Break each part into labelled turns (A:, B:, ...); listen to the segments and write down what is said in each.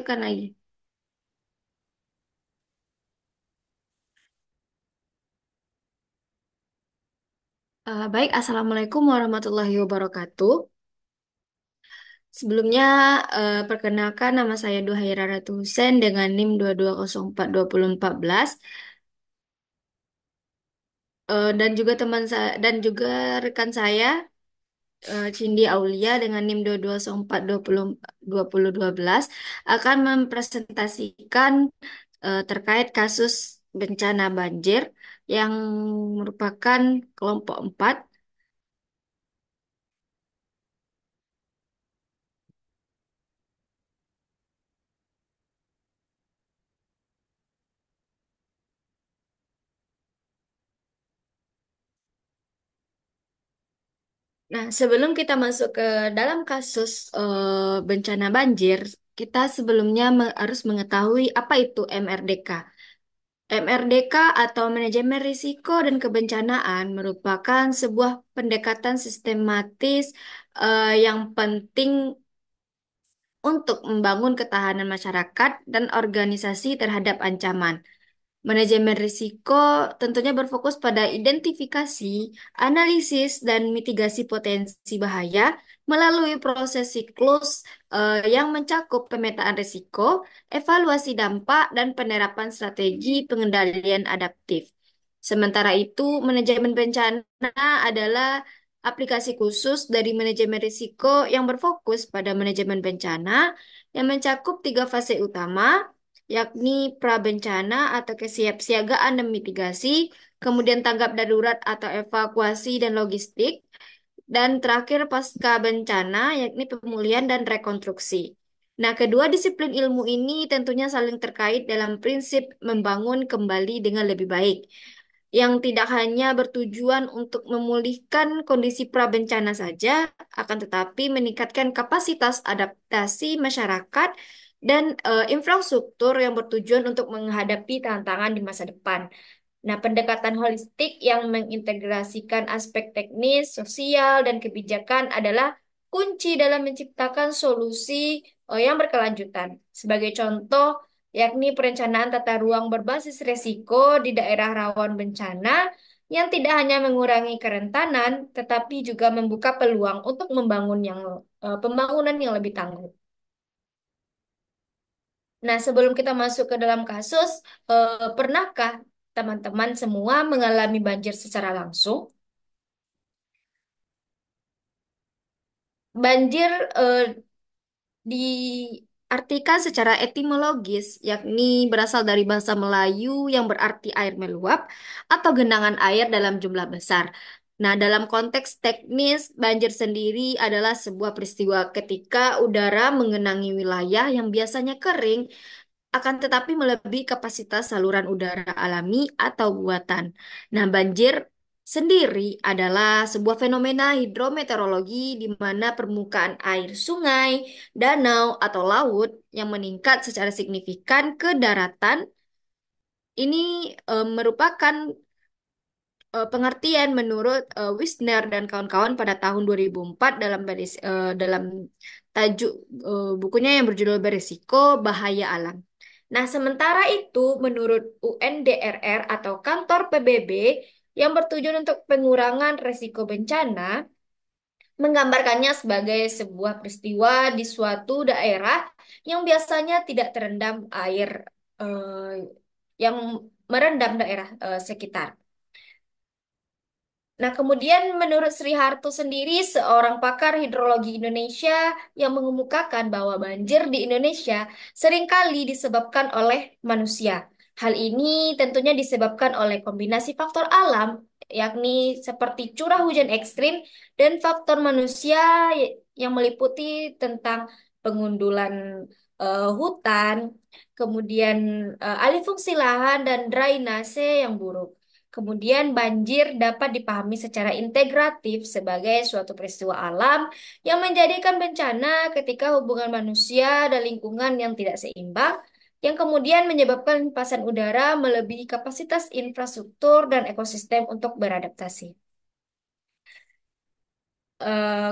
A: Tekan lagi. Baik, Assalamualaikum warahmatullahi wabarakatuh. Sebelumnya, perkenalkan nama saya Duhaira Ratu Hussein dengan NIM 2204214. Dan juga teman saya dan juga rekan saya Cindy Aulia dengan NIM 2204212 akan mempresentasikan terkait kasus bencana banjir yang merupakan kelompok 4. Nah, sebelum kita masuk ke dalam kasus bencana banjir, kita sebelumnya harus mengetahui apa itu MRDK. MRDK atau Manajemen Risiko dan Kebencanaan merupakan sebuah pendekatan sistematis yang penting untuk membangun ketahanan masyarakat dan organisasi terhadap ancaman. Manajemen risiko tentunya berfokus pada identifikasi, analisis, dan mitigasi potensi bahaya melalui proses siklus yang mencakup pemetaan risiko, evaluasi dampak, dan penerapan strategi pengendalian adaptif. Sementara itu, manajemen bencana adalah aplikasi khusus dari manajemen risiko yang berfokus pada manajemen bencana yang mencakup tiga fase utama, yakni prabencana atau kesiapsiagaan dan mitigasi, kemudian tanggap darurat atau evakuasi dan logistik, dan terakhir pasca bencana, yakni pemulihan dan rekonstruksi. Nah, kedua disiplin ilmu ini tentunya saling terkait dalam prinsip membangun kembali dengan lebih baik, yang tidak hanya bertujuan untuk memulihkan kondisi prabencana saja, akan tetapi meningkatkan kapasitas adaptasi masyarakat dan infrastruktur yang bertujuan untuk menghadapi tantangan di masa depan. Nah, pendekatan holistik yang mengintegrasikan aspek teknis, sosial, dan kebijakan adalah kunci dalam menciptakan solusi yang berkelanjutan. Sebagai contoh, yakni perencanaan tata ruang berbasis resiko di daerah rawan bencana yang tidak hanya mengurangi kerentanan, tetapi juga membuka peluang untuk pembangunan yang lebih tangguh. Nah, sebelum kita masuk ke dalam kasus, pernahkah teman-teman semua mengalami banjir secara langsung? Banjir diartikan secara etimologis, yakni berasal dari bahasa Melayu yang berarti air meluap atau genangan air dalam jumlah besar. Nah, dalam konteks teknis, banjir sendiri adalah sebuah peristiwa ketika udara mengenangi wilayah yang biasanya kering akan tetapi melebihi kapasitas saluran udara alami atau buatan. Nah, banjir sendiri adalah sebuah fenomena hidrometeorologi di mana permukaan air sungai, danau, atau laut yang meningkat secara signifikan ke daratan ini merupakan pengertian menurut Wisner dan kawan-kawan pada tahun 2004 dalam tajuk bukunya yang berjudul Berisiko Bahaya Alam. Nah, sementara itu menurut UNDRR atau Kantor PBB yang bertujuan untuk pengurangan risiko bencana menggambarkannya sebagai sebuah peristiwa di suatu daerah yang biasanya tidak terendam air eh, yang merendam daerah sekitar. Nah, kemudian menurut Sri Harto sendiri, seorang pakar hidrologi Indonesia yang mengemukakan bahwa banjir di Indonesia seringkali disebabkan oleh manusia. Hal ini tentunya disebabkan oleh kombinasi faktor alam, yakni seperti curah hujan ekstrim dan faktor manusia yang meliputi tentang pengundulan hutan, kemudian alih fungsi lahan dan drainase yang buruk. Kemudian banjir dapat dipahami secara integratif sebagai suatu peristiwa alam yang menjadikan bencana ketika hubungan manusia dan lingkungan yang tidak seimbang, yang kemudian menyebabkan limpasan udara melebihi kapasitas infrastruktur dan ekosistem untuk beradaptasi.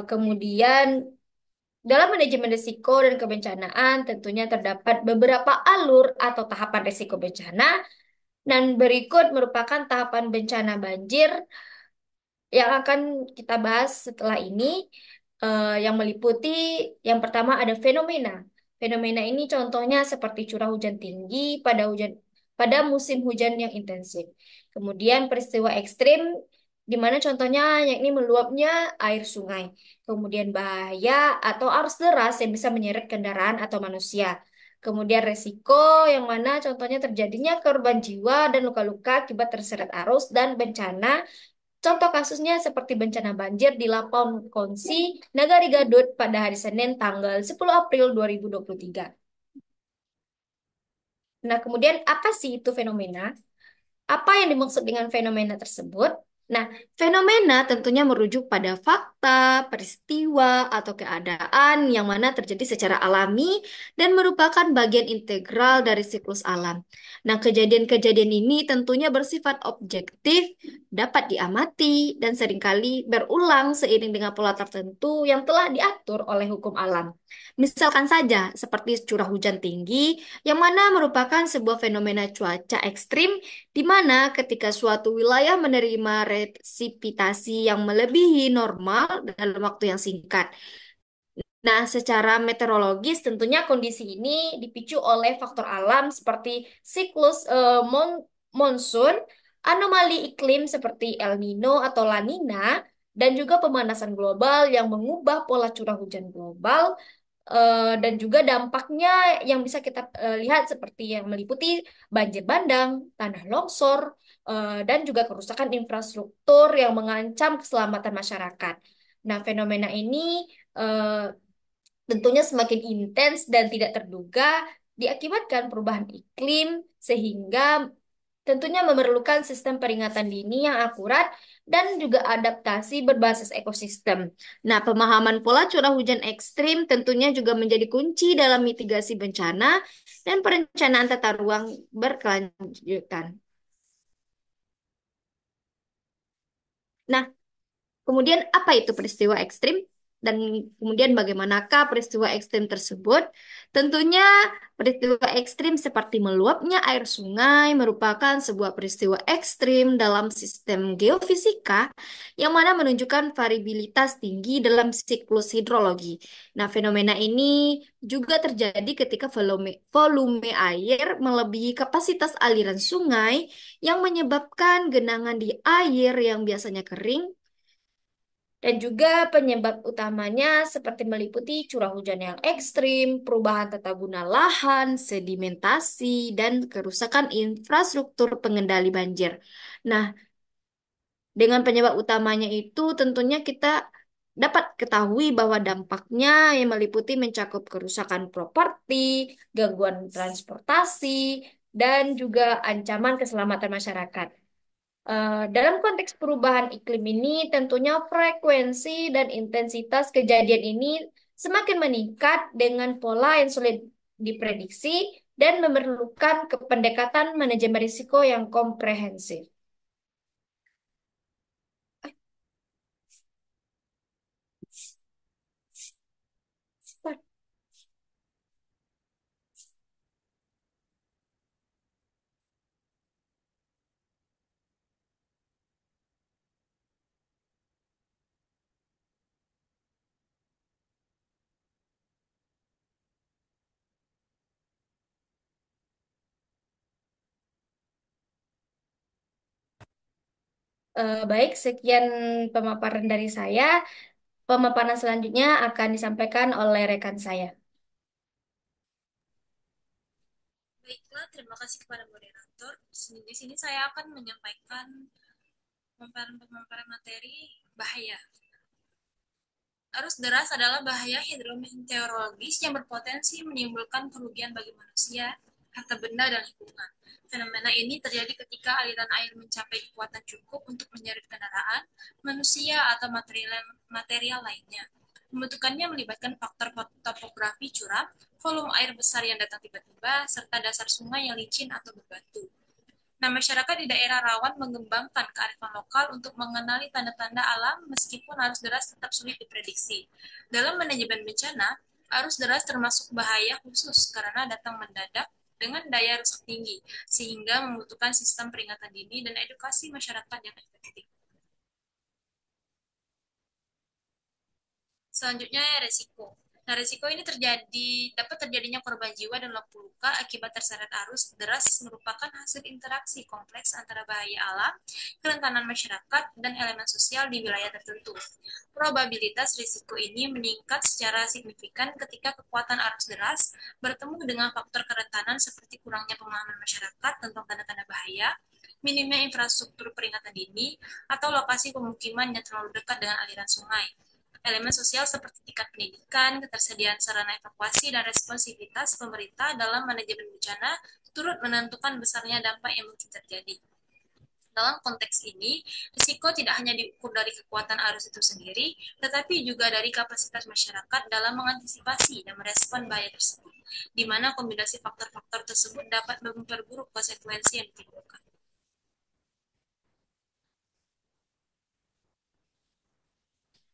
A: Kemudian Dalam manajemen risiko dan kebencanaan, tentunya terdapat beberapa alur atau tahapan risiko bencana, dan berikut merupakan tahapan bencana banjir yang akan kita bahas setelah ini, yang meliputi yang pertama ada fenomena. Fenomena ini contohnya seperti curah hujan tinggi pada musim hujan yang intensif. Kemudian peristiwa ekstrim di mana contohnya yakni meluapnya air sungai. Kemudian bahaya atau arus deras yang bisa menyeret kendaraan atau manusia. Kemudian resiko yang mana contohnya terjadinya korban jiwa dan luka-luka akibat terseret arus dan bencana. Contoh kasusnya seperti bencana banjir di Lapon Konsi, Nagari Gadut pada hari Senin tanggal 10 April 2023. Nah, kemudian apa sih itu fenomena? Apa yang dimaksud dengan fenomena tersebut? Nah, fenomena tentunya merujuk pada fakta, peristiwa, atau keadaan yang mana terjadi secara alami dan merupakan bagian integral dari siklus alam. Nah, kejadian-kejadian ini tentunya bersifat objektif, dapat diamati, dan seringkali berulang seiring dengan pola tertentu yang telah diatur oleh hukum alam. Misalkan saja, seperti curah hujan tinggi, yang mana merupakan sebuah fenomena cuaca ekstrim di mana ketika suatu wilayah menerima resipitasi yang melebihi normal dalam waktu yang singkat. Nah, secara meteorologis tentunya kondisi ini dipicu oleh faktor alam seperti siklus monsun, anomali iklim seperti El Nino atau La Nina, dan juga pemanasan global yang mengubah pola curah hujan global, dan juga dampaknya yang bisa kita lihat seperti yang meliputi banjir bandang, tanah longsor, dan juga kerusakan infrastruktur yang mengancam keselamatan masyarakat. Nah, fenomena ini eh, tentunya semakin intens dan tidak terduga diakibatkan perubahan iklim sehingga tentunya memerlukan sistem peringatan dini yang akurat dan juga adaptasi berbasis ekosistem. Nah, pemahaman pola curah hujan ekstrim tentunya juga menjadi kunci dalam mitigasi bencana dan perencanaan tata ruang berkelanjutan. Nah, kemudian apa itu peristiwa ekstrim? Dan kemudian bagaimanakah peristiwa ekstrim tersebut? Tentunya peristiwa ekstrim seperti meluapnya air sungai merupakan sebuah peristiwa ekstrim dalam sistem geofisika yang mana menunjukkan variabilitas tinggi dalam siklus hidrologi. Nah, fenomena ini juga terjadi ketika volume air melebihi kapasitas aliran sungai yang menyebabkan genangan di air yang biasanya kering dan juga penyebab utamanya seperti meliputi curah hujan yang ekstrim, perubahan tata guna lahan, sedimentasi, dan kerusakan infrastruktur pengendali banjir. Nah, dengan penyebab utamanya itu tentunya kita dapat ketahui bahwa dampaknya yang meliputi mencakup kerusakan properti, gangguan transportasi, dan juga ancaman keselamatan masyarakat. Dalam konteks perubahan iklim ini, tentunya frekuensi dan intensitas kejadian ini semakin meningkat dengan pola yang sulit diprediksi dan memerlukan pendekatan manajemen risiko yang komprehensif. Baik, sekian pemaparan dari saya. Pemaparan selanjutnya akan disampaikan oleh rekan saya.
B: Baiklah, terima kasih kepada moderator. Di sini saya akan menyampaikan pemaparan materi bahaya. Arus deras adalah bahaya hidrometeorologis yang berpotensi menimbulkan kerugian bagi manusia, harta benda, dan lingkungan. Fenomena ini terjadi ketika aliran air mencapai kekuatan cukup untuk menyeret kendaraan, manusia, atau material lainnya. Pembentukannya melibatkan faktor topografi curam, volume air besar yang datang tiba-tiba, serta dasar sungai yang licin atau berbatu. Nah, masyarakat di daerah rawan mengembangkan kearifan lokal untuk mengenali tanda-tanda alam meskipun arus deras tetap sulit diprediksi. Dalam manajemen bencana, arus deras termasuk bahaya khusus karena datang mendadak dengan daya rusak tinggi, sehingga membutuhkan sistem peringatan dini dan edukasi masyarakat yang efektif. Selanjutnya resiko. Nah, resiko ini dapat terjadinya korban jiwa dan luka akibat terseret arus deras merupakan hasil interaksi kompleks antara bahaya alam, kerentanan masyarakat, dan elemen sosial di wilayah tertentu. Probabilitas risiko ini meningkat secara signifikan ketika kekuatan arus deras bertemu dengan faktor kerentanan seperti kurangnya pemahaman masyarakat tentang tanda-tanda bahaya, minimnya infrastruktur peringatan dini, atau lokasi pemukiman yang terlalu dekat dengan aliran sungai. Elemen sosial seperti tingkat pendidikan, ketersediaan sarana evakuasi, dan responsivitas pemerintah dalam manajemen bencana turut menentukan besarnya dampak yang mungkin terjadi. Dalam konteks ini, risiko tidak hanya diukur dari kekuatan arus itu sendiri, tetapi juga dari kapasitas masyarakat dalam mengantisipasi dan merespon bahaya tersebut, di mana kombinasi faktor-faktor tersebut dapat memperburuk konsekuensi yang ditimbulkan.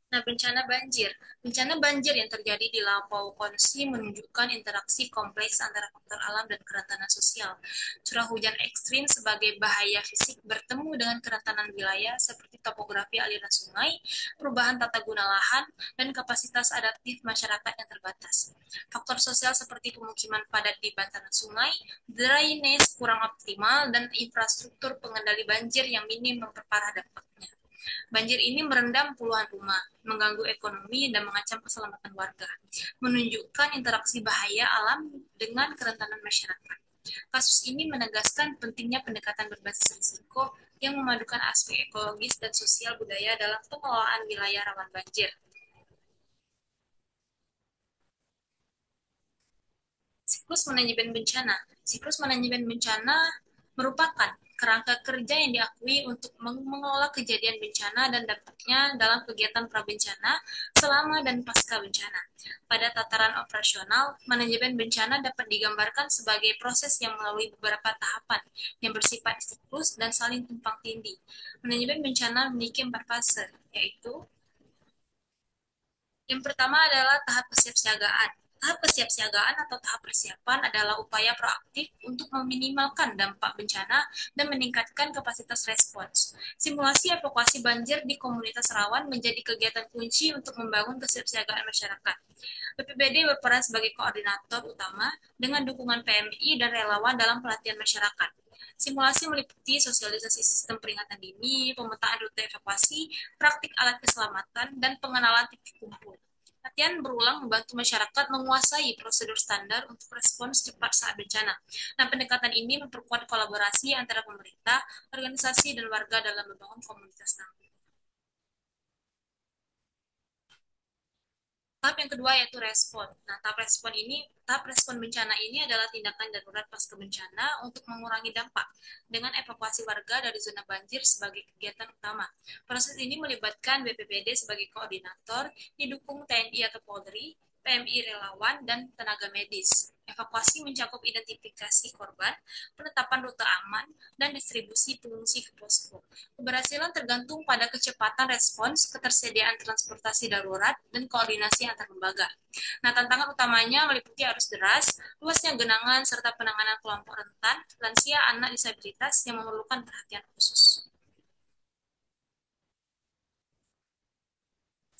B: Nah, bencana banjir. Bencana banjir yang terjadi di Lampau Konsi menunjukkan interaksi kompleks antara faktor alam dan kerentanan sosial. Curah hujan ekstrim sebagai bahaya fisik bertemu dengan kerentanan wilayah seperti topografi aliran sungai, perubahan tata guna lahan, dan kapasitas adaptif masyarakat yang terbatas. Faktor sosial seperti pemukiman padat di bantaran sungai, drainase kurang optimal, dan infrastruktur pengendali banjir yang minim memperparah dampaknya. Banjir ini merendam puluhan rumah, mengganggu ekonomi, dan mengancam keselamatan warga, menunjukkan interaksi bahaya alam dengan kerentanan masyarakat. Kasus ini menegaskan pentingnya pendekatan berbasis risiko yang memadukan aspek ekologis dan sosial budaya dalam pengelolaan wilayah rawan banjir. Siklus manajemen bencana. Siklus manajemen bencana merupakan kerangka kerja yang diakui untuk mengelola kejadian bencana dan dampaknya dalam kegiatan prabencana selama dan pasca bencana. Pada tataran operasional, manajemen bencana dapat digambarkan sebagai proses yang melalui beberapa tahapan yang bersifat siklus dan saling tumpang tindih. Manajemen bencana memiliki 4 fase, yaitu yang pertama adalah tahap kesiapsiagaan. Tahap kesiapsiagaan atau tahap persiapan adalah upaya proaktif untuk meminimalkan dampak bencana dan meningkatkan kapasitas respons. Simulasi evakuasi banjir di komunitas rawan menjadi kegiatan kunci untuk membangun kesiapsiagaan masyarakat. BPBD berperan sebagai koordinator utama dengan dukungan PMI dan relawan dalam pelatihan masyarakat. Simulasi meliputi sosialisasi sistem peringatan dini, pemetaan rute evakuasi, praktik alat keselamatan, dan pengenalan titik kumpul. Latihan berulang membantu masyarakat menguasai prosedur standar untuk respons cepat saat bencana. Nah, pendekatan ini memperkuat kolaborasi antara pemerintah, organisasi, dan warga dalam membangun komunitas tangguh. Tahap yang kedua yaitu respon. Nah, tahap respon bencana ini adalah tindakan darurat pasca bencana untuk mengurangi dampak dengan evakuasi warga dari zona banjir sebagai kegiatan utama. Proses ini melibatkan BPBD sebagai koordinator, didukung TNI atau Polri, PMI relawan, dan tenaga medis. Evakuasi mencakup identifikasi korban, penetapan rute aman, dan distribusi pengungsi ke posko. Keberhasilan tergantung pada kecepatan respons, ketersediaan transportasi darurat, dan koordinasi antar lembaga. Nah, tantangan utamanya meliputi arus deras, luasnya genangan, serta penanganan kelompok rentan, lansia, anak disabilitas yang memerlukan perhatian khusus.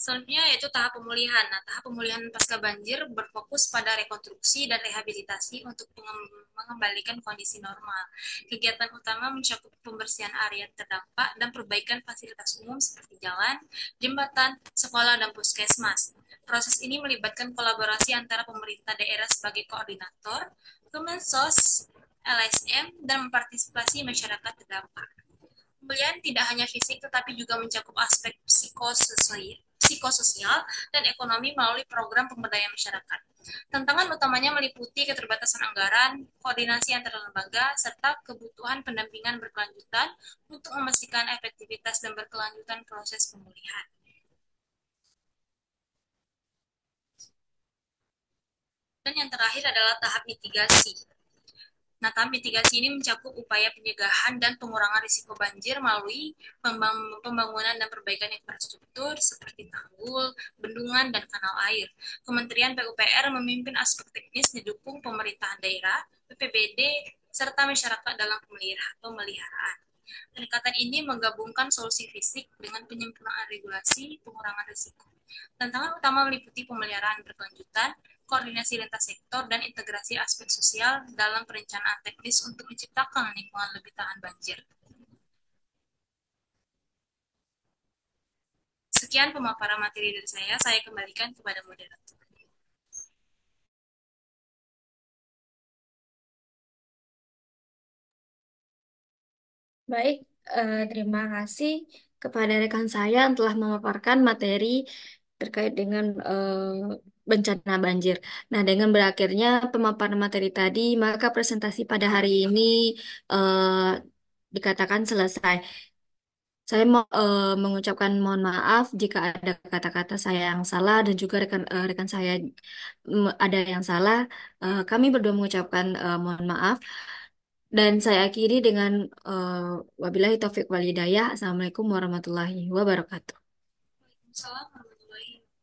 B: Selanjutnya yaitu tahap pemulihan. Nah, tahap pemulihan pasca banjir berfokus pada rekonstruksi dan rehabilitasi untuk mengembalikan kondisi normal. Kegiatan utama mencakup pembersihan area terdampak dan perbaikan fasilitas umum seperti jalan, jembatan, sekolah, dan puskesmas. Proses ini melibatkan kolaborasi antara pemerintah daerah sebagai koordinator, Kemensos, LSM, dan partisipasi masyarakat terdampak. Pemulihan tidak hanya fisik tetapi juga mencakup aspek psikososial dan ekonomi melalui program pemberdayaan masyarakat. Tantangan utamanya meliputi keterbatasan anggaran, koordinasi antar lembaga, serta kebutuhan pendampingan berkelanjutan untuk memastikan efektivitas dan berkelanjutan proses pemulihan. Dan yang terakhir adalah tahap mitigasi. Nah, tahap mitigasi ini mencakup upaya pencegahan dan pengurangan risiko banjir melalui pembangunan dan perbaikan infrastruktur seperti tanggul, bendungan, dan kanal air. Kementerian PUPR memimpin aspek teknis didukung pemerintahan daerah, BPBD, serta masyarakat dalam pemeliharaan. Pendekatan ini menggabungkan solusi fisik dengan penyempurnaan regulasi, pengurangan risiko. Tantangan utama meliputi pemeliharaan berkelanjutan, koordinasi lintas sektor, dan integrasi aspek sosial dalam perencanaan teknis untuk menciptakan lingkungan lebih tahan banjir. Sekian pemaparan materi dari saya kembalikan kepada moderator.
A: Baik, terima kasih kepada rekan saya yang telah memaparkan materi terkait dengan bencana banjir. Nah, dengan berakhirnya pemaparan materi tadi, maka presentasi pada hari ini dikatakan selesai. Saya mau mengucapkan mohon maaf jika ada kata-kata saya yang salah dan juga rekan saya ada yang salah. Kami berdua mengucapkan mohon maaf. Dan saya akhiri dengan wabillahi taufik wal hidayah. Assalamualaikum warahmatullahi wabarakatuh.
B: Waalaikumsalam warahmatullahi wabarakatuh.